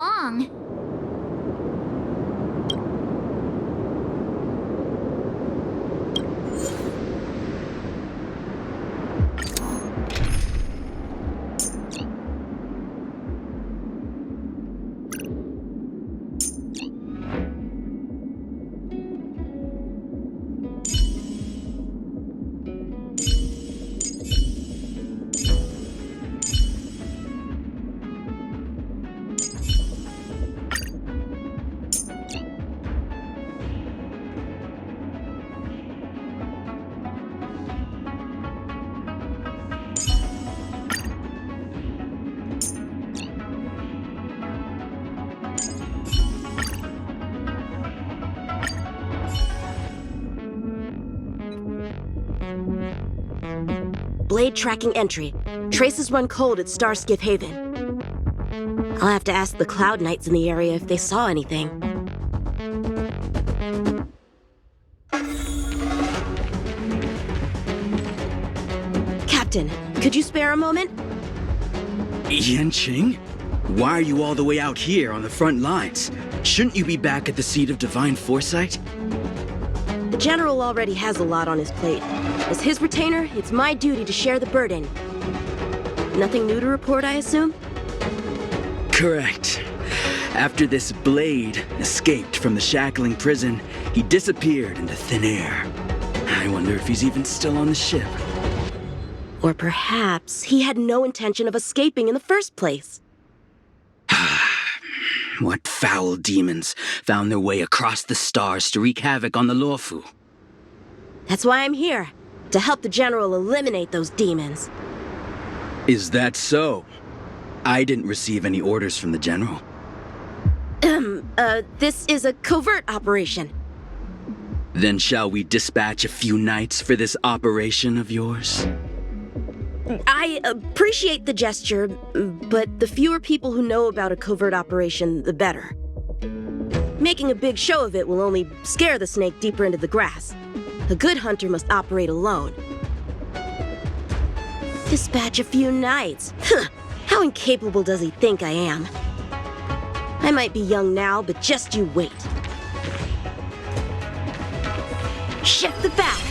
long. Blade tracking entry. Traces run cold at Starskiff Haven. I'll have to ask the Cloud Knights in the area if they saw anything. Captain, could you spare a moment? Yanqing? Why are you all the way out here on the front lines? Shouldn't you be back at the seat of divine foresight? The General already has a lot on his plate. As his retainer, it's my duty to share the burden. Nothing new to report, I assume? Correct. After this Blade escaped from the shackling prison, he disappeared into thin air. I wonder if he's even still on the ship. Or perhaps he had no intention of escaping in the first place. What foul demons found their way across the stars to wreak havoc on the Luofu? That's why I'm here, to help the General eliminate those demons. Is that so? I didn't receive any orders from the General. This is a covert operation. Then shall we dispatch a few knights for this operation of yours? I appreciate the gesture, but the fewer people who know about a covert operation, the better. Making a big show of it will only scare the snake deeper into the grass. A good hunter must operate alone. Dispatch a few knights. How incapable does he think I am? I might be young now, but just you wait. Shift the balance.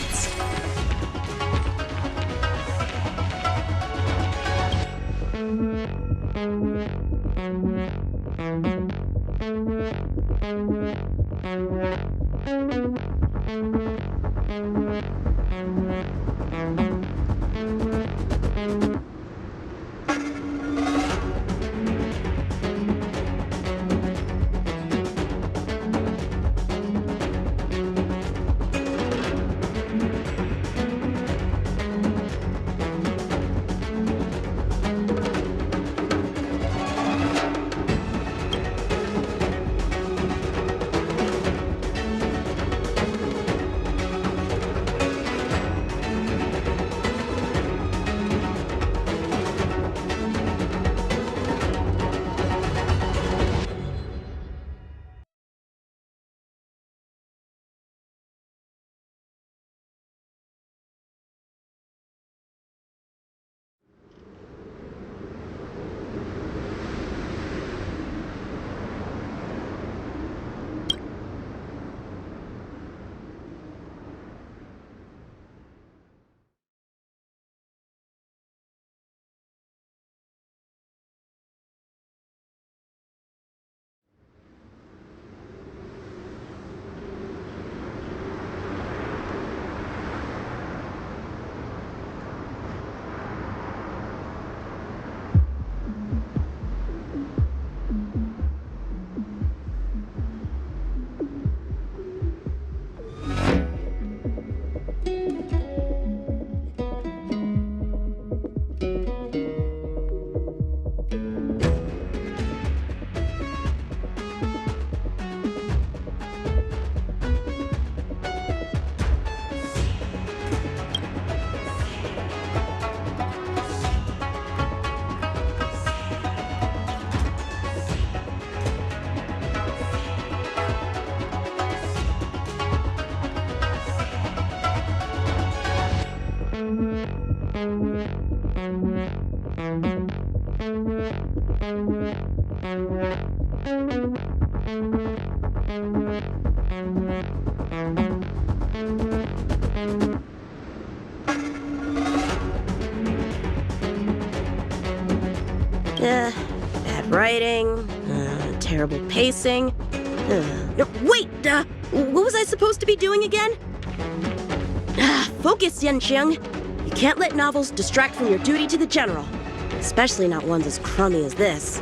Bad writing, terrible pacing. No, wait! What was I supposed to be doing again? Focus, Yanxiang. You can't let novels distract from your duty to the general, especially not ones as crummy as this.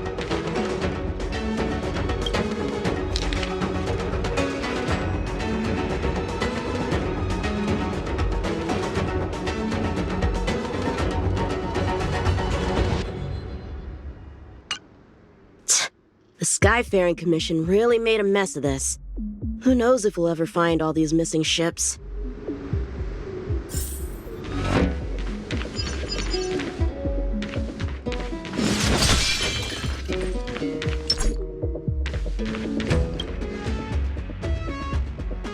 The Skyfaring Commission really made a mess of this. Who knows if we'll ever find all these missing ships.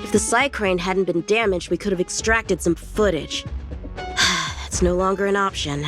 If the Psy Crane hadn't been damaged, we could have extracted some footage. That's no longer an option.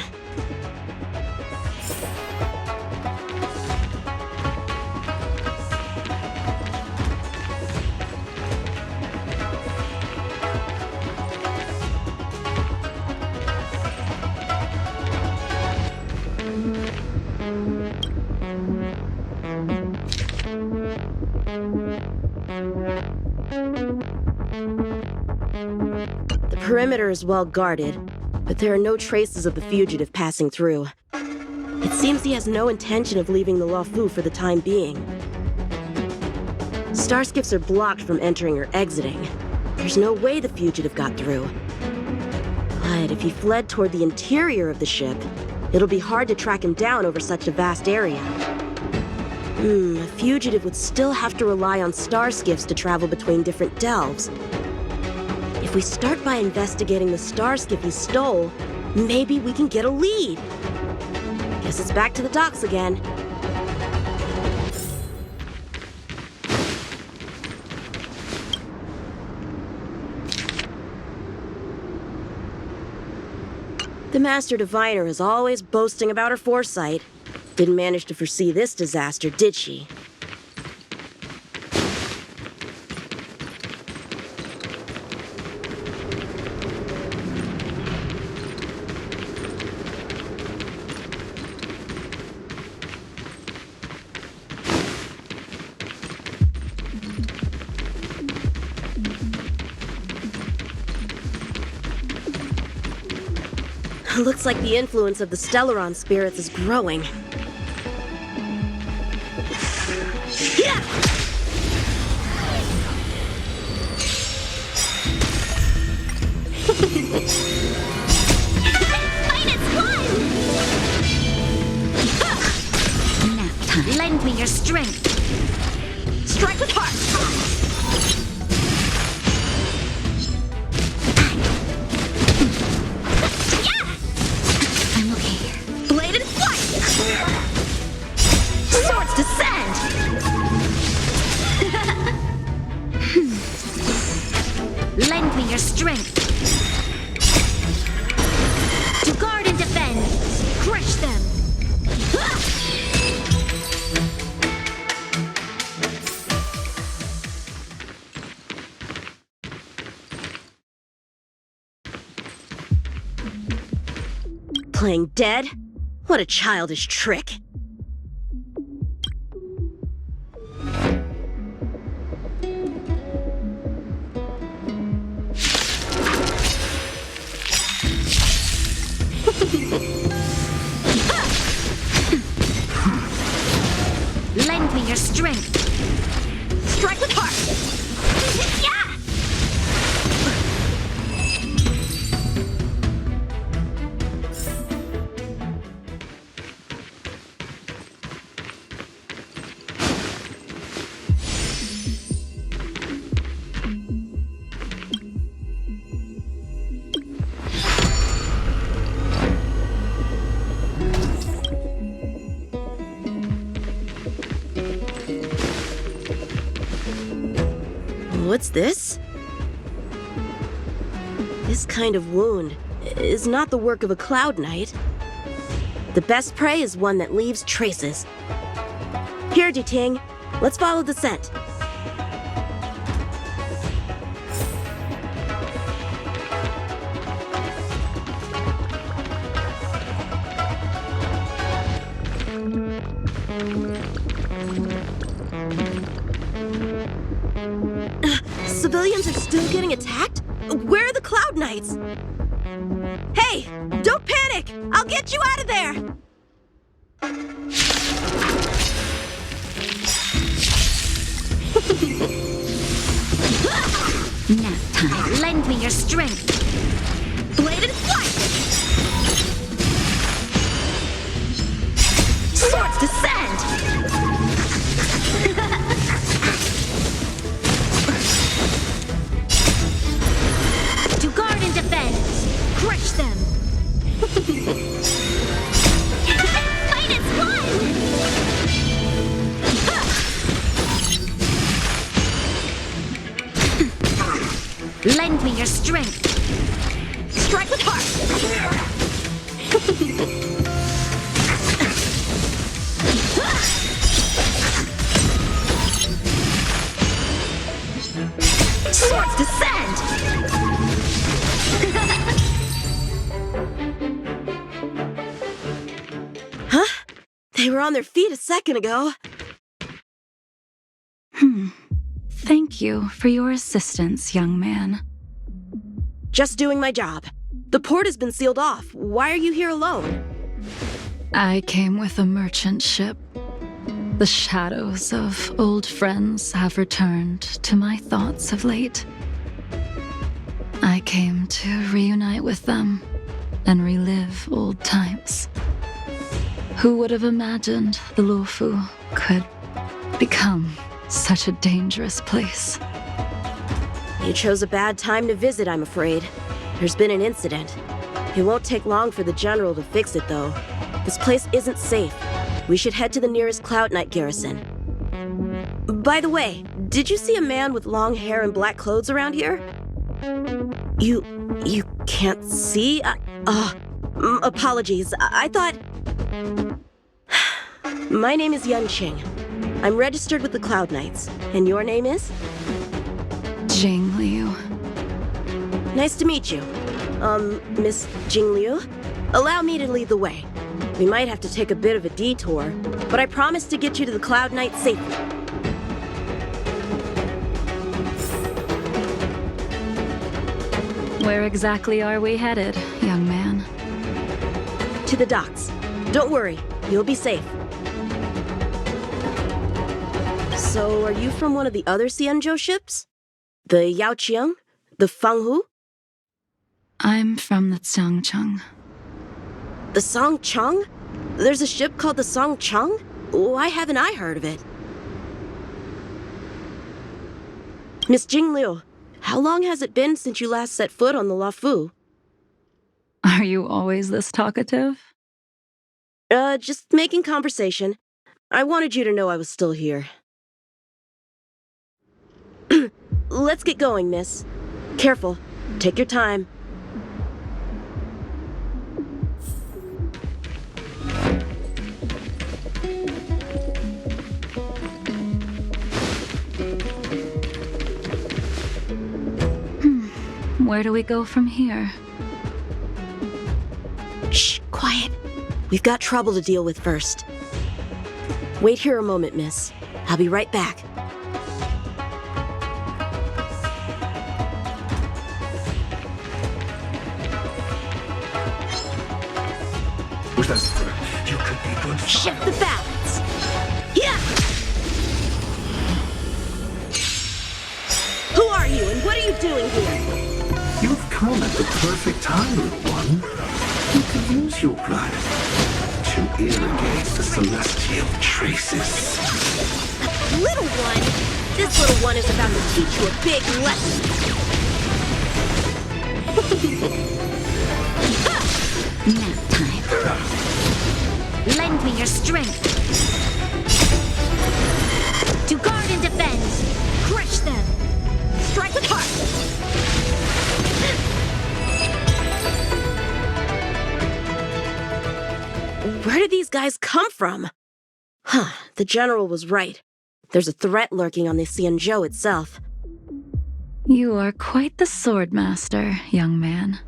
The perimeter is well guarded, but there are no traces of the fugitive passing through. It seems he has no intention of leaving the Luofu for the time being. Starskips are blocked from entering or exiting. There's no way the fugitive got through. But if he fled toward the interior of the ship, it'll be hard to track him down over such a vast area. A fugitive would still have to rely on starskiffs to travel between different delves. If we start by investigating the starskip he stole, maybe we can get a lead. Guess it's back to the docks again. The Master Diviner is always boasting about her foresight. Didn't manage to foresee this disaster, did she? Looks like the influence of the Stellaron spirits is growing. Lend me your strength. Strike with heart. I'm okay. Bladed flight. Swords descend. Lend me your strength. To guard and defend. Crush them. Playing dead? What a childish trick. Lend me your strength. Strike with heart. Yeah! What's this? This kind of wound is not the work of a Cloud Knight. The best prey is one that leaves traces. Here, Duting, Let's follow the scent. Civilians are still getting attacked? Where are the Cloud Knights? Hey, don't panic! I'll get you out of there! Nap time. Lend me your strength. Blade and flight! Swords descend! To guard and defend! Crush them! Fight is fun! Lend me your strength! Strike with heart! Swords descend! Huh? They were on their feet a second ago. Thank you for your assistance, young man. Just doing my job. The port has been sealed off. Why are you here alone? I came with a merchant ship. The shadows of old friends have returned to my thoughts of late. I came to reunite with them and relive old times. Who would have imagined the Luofu could become such a dangerous place? You chose a bad time to visit, I'm afraid. There's been an incident. It won't take long for the General to fix it, though. This place isn't safe. We should head to the nearest Cloud Knight garrison. By the way, did you see a man with long hair and black clothes around here? You can't see? Apologies. I thought... My name is Yunqing. I'm registered with the Cloud Knights. And your name is? JINGLIU. Nice to meet you. Miss JINGLIU? Allow me to lead the way. We might have to take a bit of a detour, but I promise to get you to the Cloud Knight safely. Where exactly are we headed, young man? To the docks. Don't worry, you'll be safe. So, are you from one of the other Xianzhou ships? The Yaoqiang? The Fanghu? I'm from the Xiangcheng. The Songcheng? There's a ship called the Songcheng? Why haven't I heard of it? Miss Jingliu, how long has it been since you last set foot on the Luofu? Are you always this talkative? Just making conversation. I wanted you to know I was still here. Let's get going, miss. Careful. Take your time. Where do we go from here? Shh, quiet. We've got trouble to deal with first. Wait here a moment, miss. I'll be right back. You could be good. Shift the balance. Yeah! Who are you and what are you doing here? You've come at the perfect time, little one. You can use your blood to irrigate the celestial traces. Little one? This little one is about to teach you a big lesson. Nap time. Lend me your strength. To guard and defend. Crush them. Strike with heart. Where did these guys come from? Huh, the General was right. there's a threat lurking on the Xianzhou itself. You are quite the sword master, young man.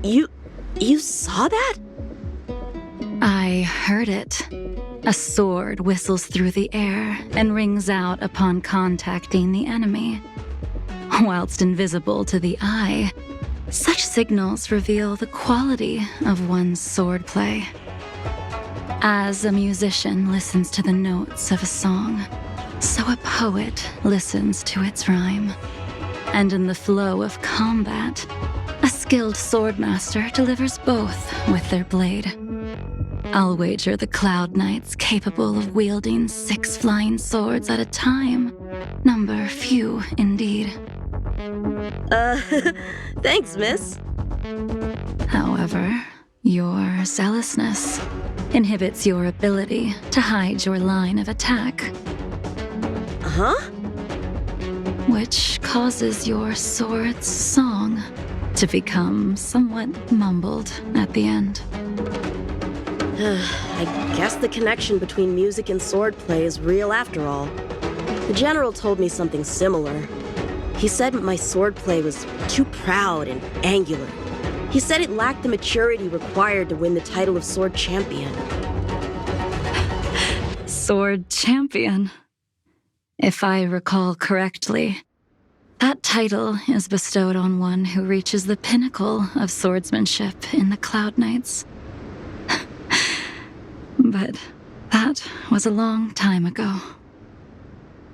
You saw that? I heard it. A sword whistles through the air and rings out upon contacting the enemy. Whilst invisible to the eye, such signals reveal the quality of one's swordplay. As a musician listens to the notes of a song, so a poet listens to its rhyme. And in the flow of combat, a skilled swordmaster delivers both with their blade. I'll wager the Cloud Knight's capable of wielding 6 flying swords at a time. Number few, indeed. Thanks, miss. However, your zealousness inhibits your ability to hide your line of attack. Huh? Which causes your sword's song to become somewhat mumbled at the end. I guess the connection between music and swordplay is real after all. The general told me something similar. He said my swordplay was too proud and angular. He said it lacked the maturity required to win the title of Sword Champion. Sword Champion. If I recall correctly, that title is bestowed on one who reaches the pinnacle of swordsmanship in the Cloud Knights. But that was a long time ago.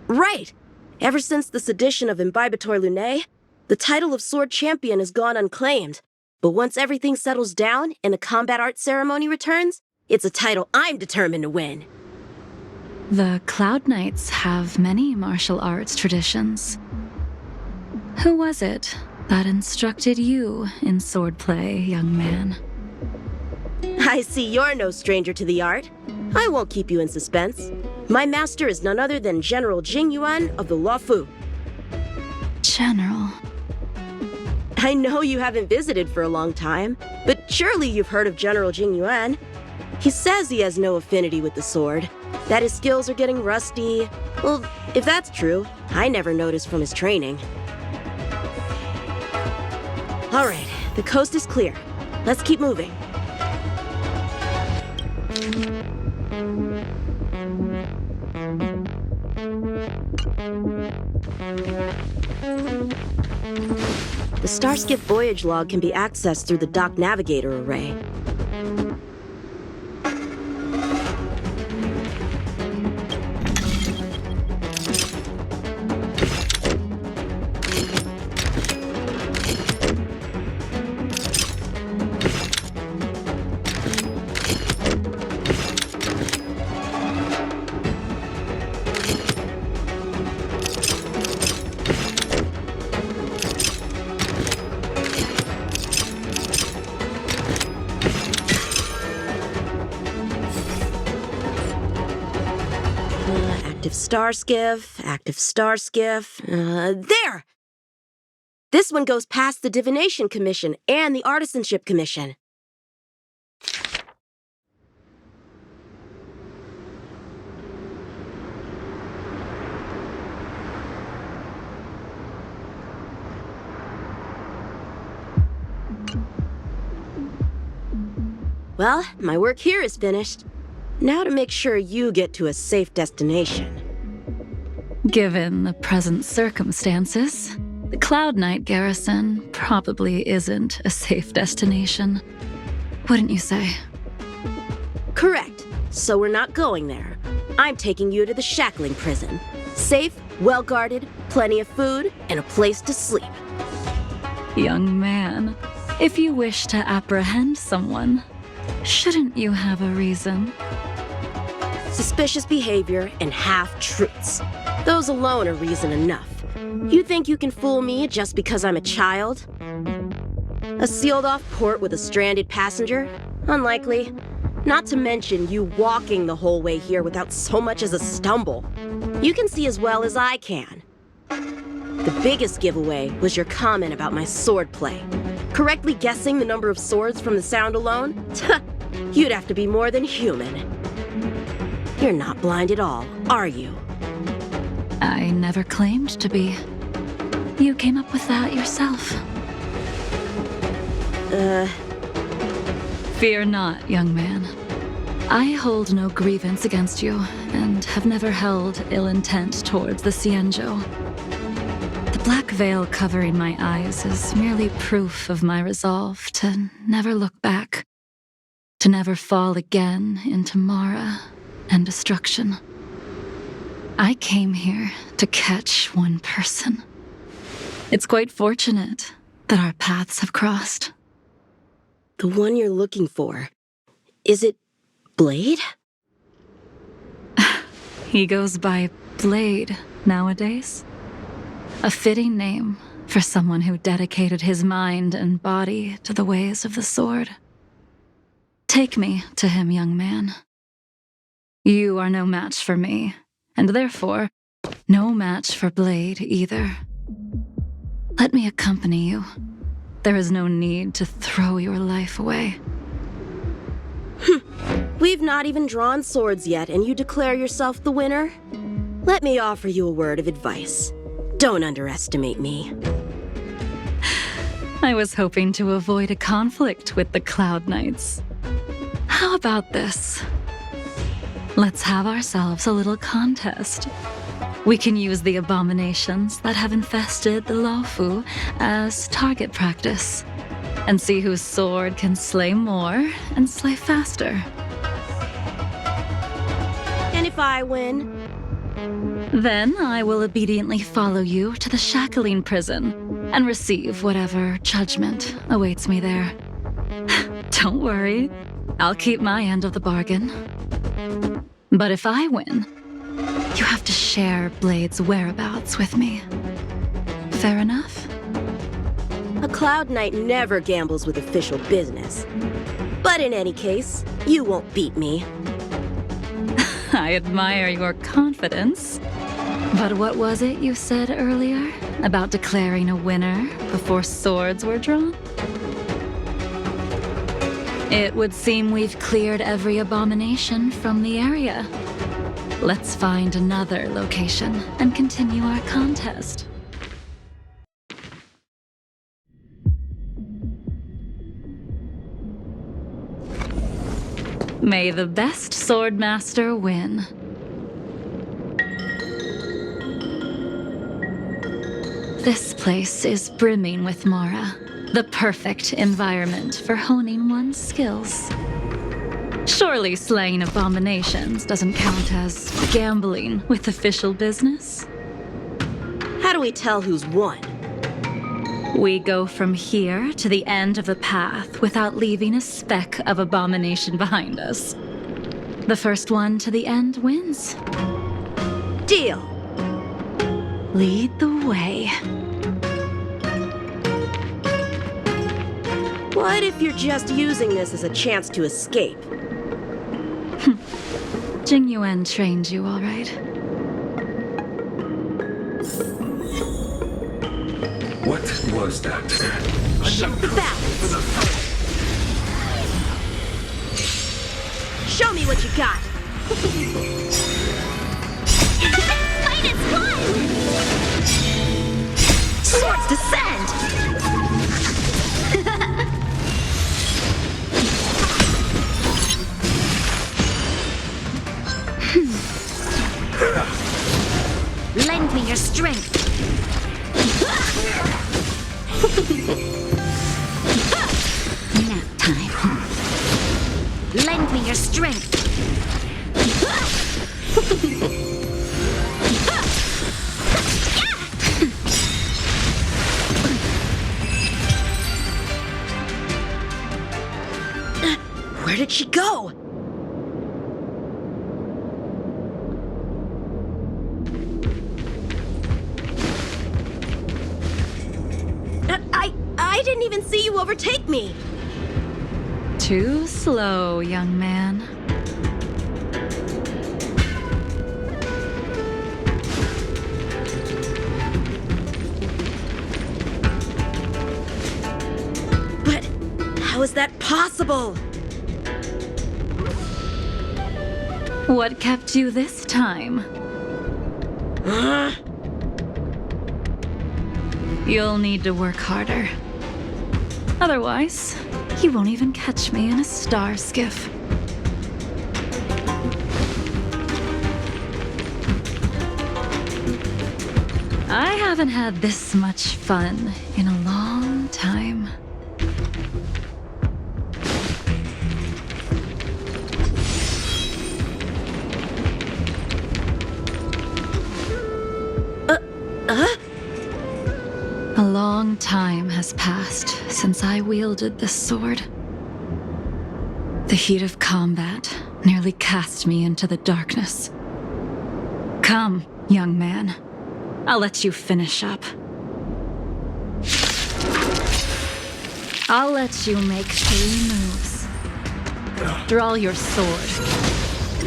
Right! Ever since the sedition of Imbibitor Lunae, the title of Sword Champion has gone unclaimed. But once everything settles down and the combat art ceremony returns, it's a title I'm determined to win. The Cloud Knights have many martial arts traditions. Who was it that instructed you in swordplay, young man? I see you're no stranger to the art. I won't keep you in suspense. My master is none other than General Jingyuan of the Luofu. General. I know you haven't visited for a long time, but surely you've heard of General Jingyuan. He says he has no affinity with the sword, that his skills are getting rusty. Well, if that's true, I never noticed from his training. All right, the coast is clear. Let's keep moving. The Starskiff voyage log can be accessed through the dock navigator array. Active Starskiff. There! This one goes past the Divination Commission and the Artisanship Commission. Well, my work here is finished. Now to make sure you get to a safe destination. Given the present circumstances, the Cloud Knight garrison probably isn't a safe destination. Wouldn't you say? Correct. So we're not going there. I'm taking you to the shackling prison. Safe, well-guarded, plenty of food, and a place to sleep. Young man, if you wish to apprehend someone, shouldn't you have a reason? Suspicious behavior and half-truths. Those alone are reason enough. You think you can fool me just because I'm a child? A sealed-off port with a stranded passenger? Unlikely. Not to mention you walking the whole way here without so much as a stumble. You can see as well as I can. The biggest giveaway was your comment about my swordplay. Correctly guessing the number of swords from the sound alone? You'd have to be more than human. You're not blind at all, are you? I never claimed to be. You came up with that yourself. Fear not, young man. I hold no grievance against you, and have never held ill intent towards the Xianzhou. The black veil covering my eyes is merely proof of my resolve to never look back, to never fall again into Mara and destruction. I came here to catch one person. It's quite fortunate that our paths have crossed. The one you're looking for. Is it Blade? He goes by Blade nowadays. A fitting name for someone who dedicated his mind and body to the ways of the sword. Take me to him, young man. You are no match for me, and therefore, no match for Blade either. Let me accompany you. There is no need to throw your life away. We've not even drawn swords yet, and you declare yourself the winner? Let me offer you a word of advice. Don't underestimate me. I was hoping to avoid a conflict with the Cloud Knights. How about this? Let's have ourselves a little contest. We can use the abominations that have infested the Luofu as target practice, and see whose sword can slay more and slay faster. And if I win? Then I will obediently follow you to the shackling prison and receive whatever judgment awaits me there. Don't worry, I'll keep my end of the bargain. But if I win, you have to share Blade's whereabouts with me. Fair enough? A Cloud Knight never gambles with official business. But in any case, you won't beat me. I admire your confidence. But what was it you said earlier about declaring a winner before swords were drawn? It would seem we've cleared every abomination from the area. Let's find another location and continue our contest. May the best swordmaster win. This place is brimming with Mara, the perfect environment for honing one's skills. Surely slaying abominations doesn't count as gambling with official business? How do we tell who's won? We go from here to the end of the path without leaving a speck of abomination behind us. The first one to the end wins. Deal. Lead the way. What if you're just using this as a chance to escape? Jingyuan trained you all right. What was that? Shift the balance. Show me what you got. Fight is won! Swords descend! Lend me your strength. Nap time. Lend me your strength. Where did she go? I didn't even see you overtake me. Too slow, young man. But how is that possible? What kept you this time? You'll need to work harder. Otherwise, you won't even catch me in a star skiff. I haven't had this much fun in a long time. A long time has passed since I wielded this sword. The heat of combat nearly cast me into the darkness. Come, young man. I'll let you finish up. I'll let you make 3 moves. Draw your sword.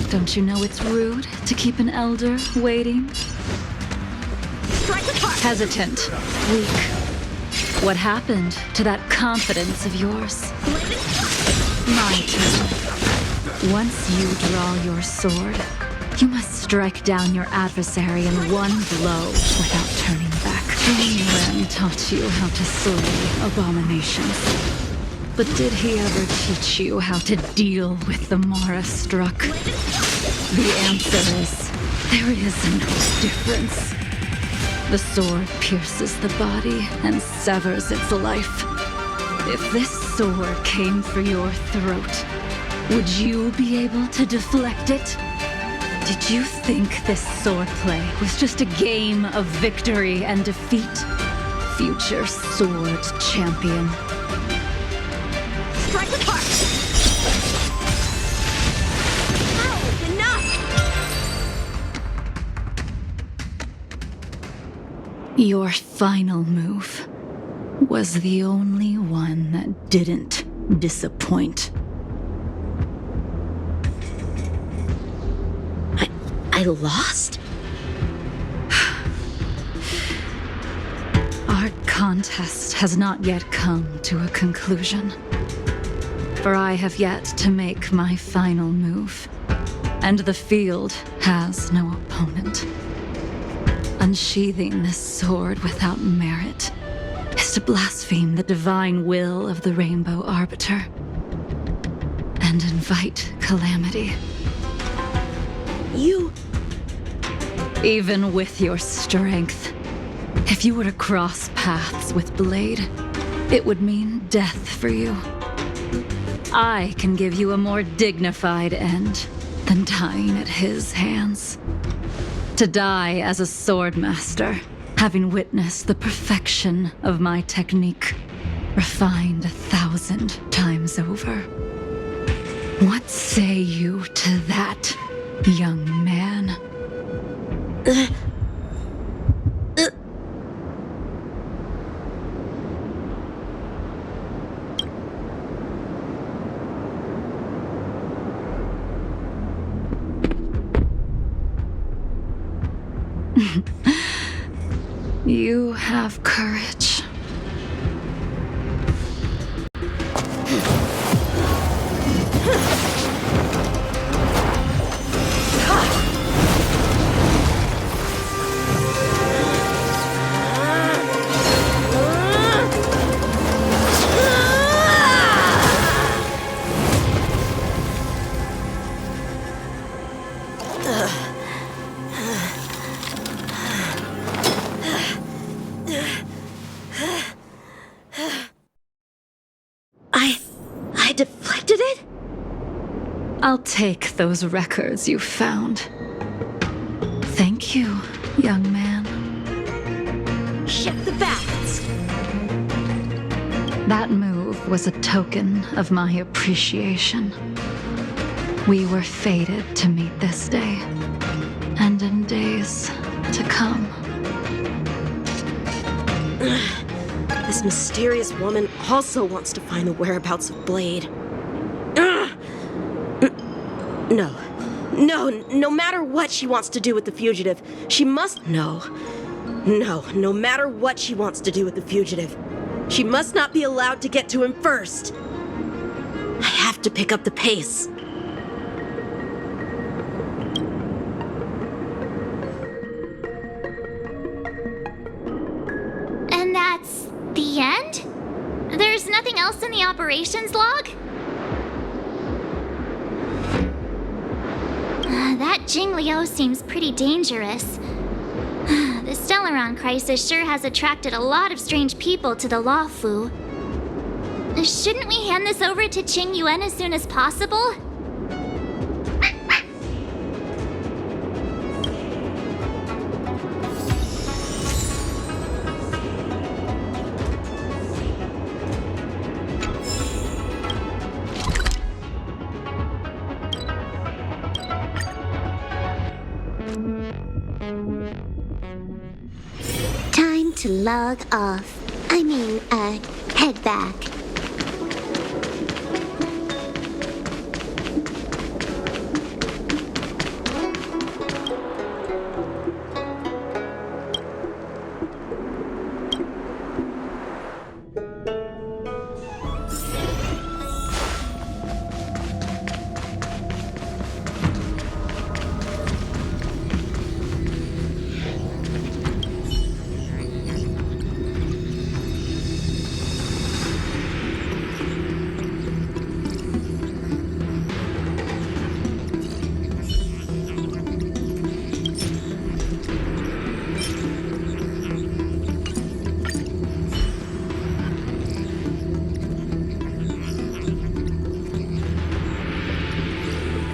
Don't you know it's rude to keep an elder waiting? Strike with heart! Hesitant, weak. What happened to that confidence of yours? My turn. Once you draw your sword, you must strike down your adversary in one blow without turning back. Ren taught you how to slay abominations. But did he ever teach you how to deal with the Mara struck? The answer is, there is no difference. The sword pierces the body and severs its life. If this sword came for your throat, would you be able to deflect it? Did you think this swordplay was just a game of victory and defeat? Future sword champion. Strike with heart! Ow, enough! Your final move was the only one that didn't disappoint. I lost? Our contest has not yet come to a conclusion. For I have yet to make my final move, and the field has no opponent. Unsheathing this sword without merit is to blaspheme the divine will of the Rainbow Arbiter and invite calamity. You... Even with your strength, if you were to cross paths with Blade, it would mean death for you. I can give you a more dignified end than dying at his hands. To die as a swordmaster, having witnessed the perfection of my technique, refined 1,000 times over. What say you to that, young man? You have courage. I deflected it? I'll take those records you found. Thank you, young man. Shift the balance. That move was a token of my appreciation. We were fated to meet this day, and in days to come. This mysterious woman also wants to find the whereabouts of Blade. No matter what she wants to do with the fugitive, she must... No matter what she wants to do with the fugitive, she must not be allowed to get to him first. I have to pick up the pace. else in the operations log? That JINGLIU seems pretty dangerous. The Stellaron crisis sure has attracted a lot of strange people to the Lawfu. Shouldn't we hand this over to Qing Yuan as soon as possible? Time to log off. Head back.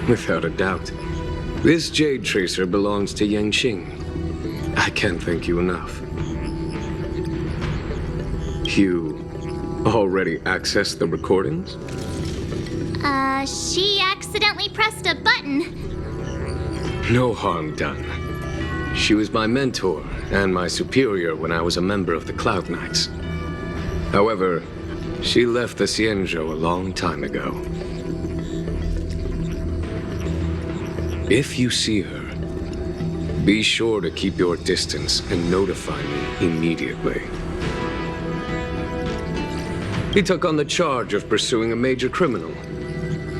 Without a doubt. This Jade Tracer belongs to Yangqing. I can't thank you enough. You already accessed the recordings? She accidentally pressed a button. No harm done. She was my mentor and my superior when I was a member of the Cloud Knights. However, she left the Xianzhou a long time ago. If you see her, be sure to keep your distance and notify me immediately. He took on the charge of pursuing a major criminal.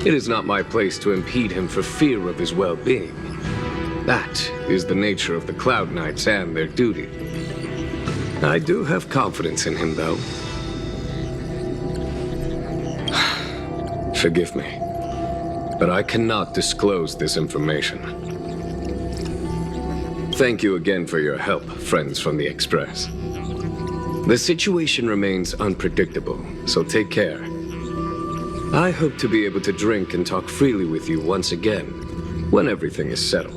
It is not my place to impede him for fear of his well-being. That is the nature of the Cloud Knights and their duty. I do have confidence in him, though. Forgive me, but I cannot disclose this information. Thank you again for your help, friends from the Express. The situation remains unpredictable, so take care. I hope to be able to drink and talk freely with you once again, when everything is settled.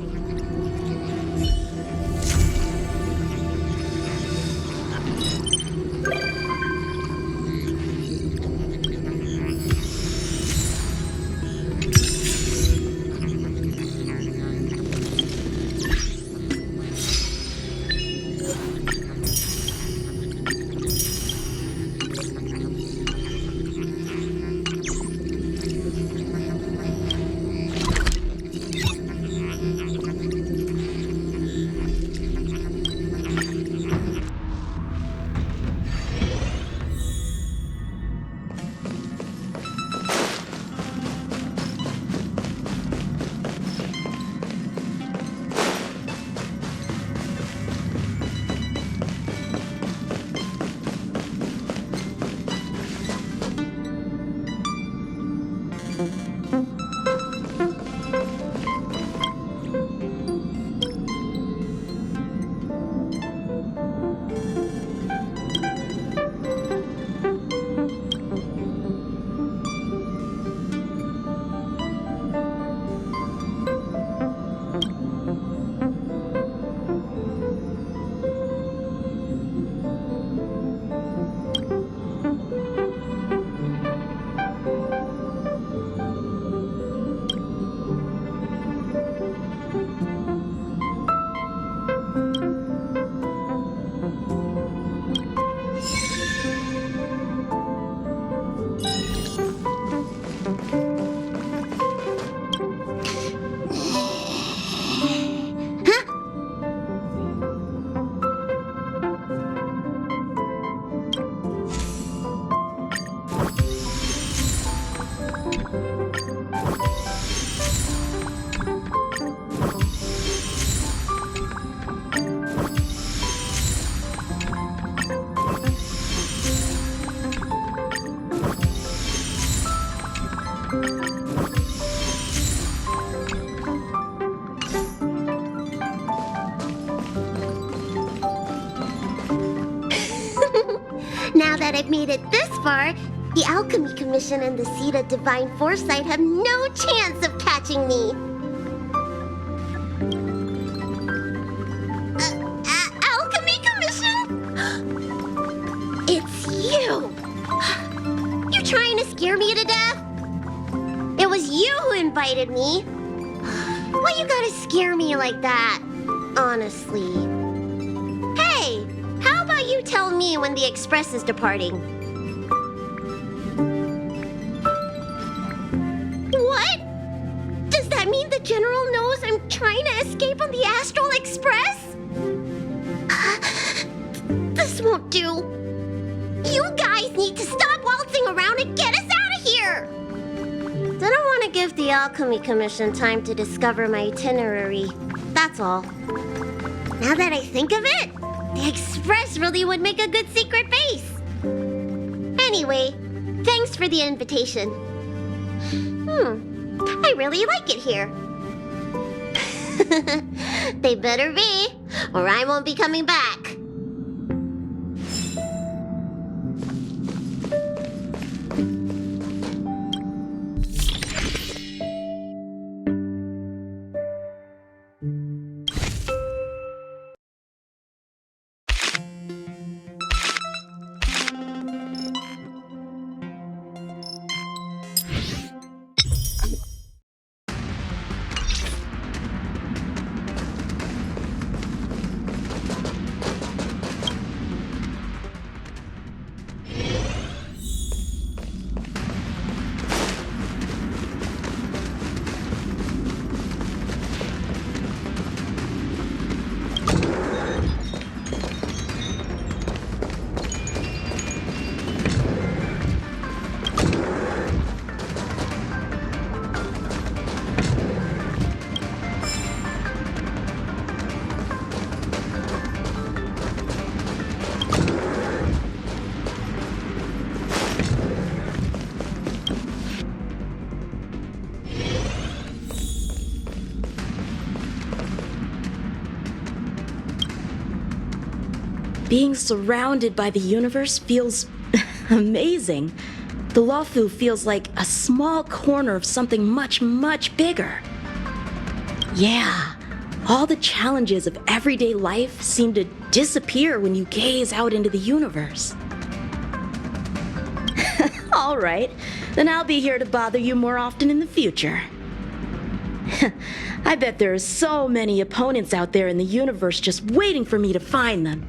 that I've made it this far, the Alchemy Commission and the Seed of Divine Foresight have no chance of catching me. Alchemy Commission? It's you! You're trying to scare me to death? It was you who invited me. Why you gotta scare me like that? Honestly. Hey, how about you tell me when the express is departing? What? Does that mean the General knows I'm trying to escape on the Astral Express? This won't do. You guys need to stop waltzing around and get us out of here! Didn't want to give the Alchemy Commission time to discover my itinerary. That's all. Now that I think of it, the Express really would make a good secret base. Anyway, thanks for the invitation. I really like it here. They better be, or I won't be coming back. Being surrounded by the universe feels amazing. The Luofu feels like a small corner of something much, much bigger. Yeah, all the challenges of everyday life seem to disappear when you gaze out into the universe. All right, then I'll be here to bother you more often in the future. I bet there are so many opponents out there in the universe just waiting for me to find them.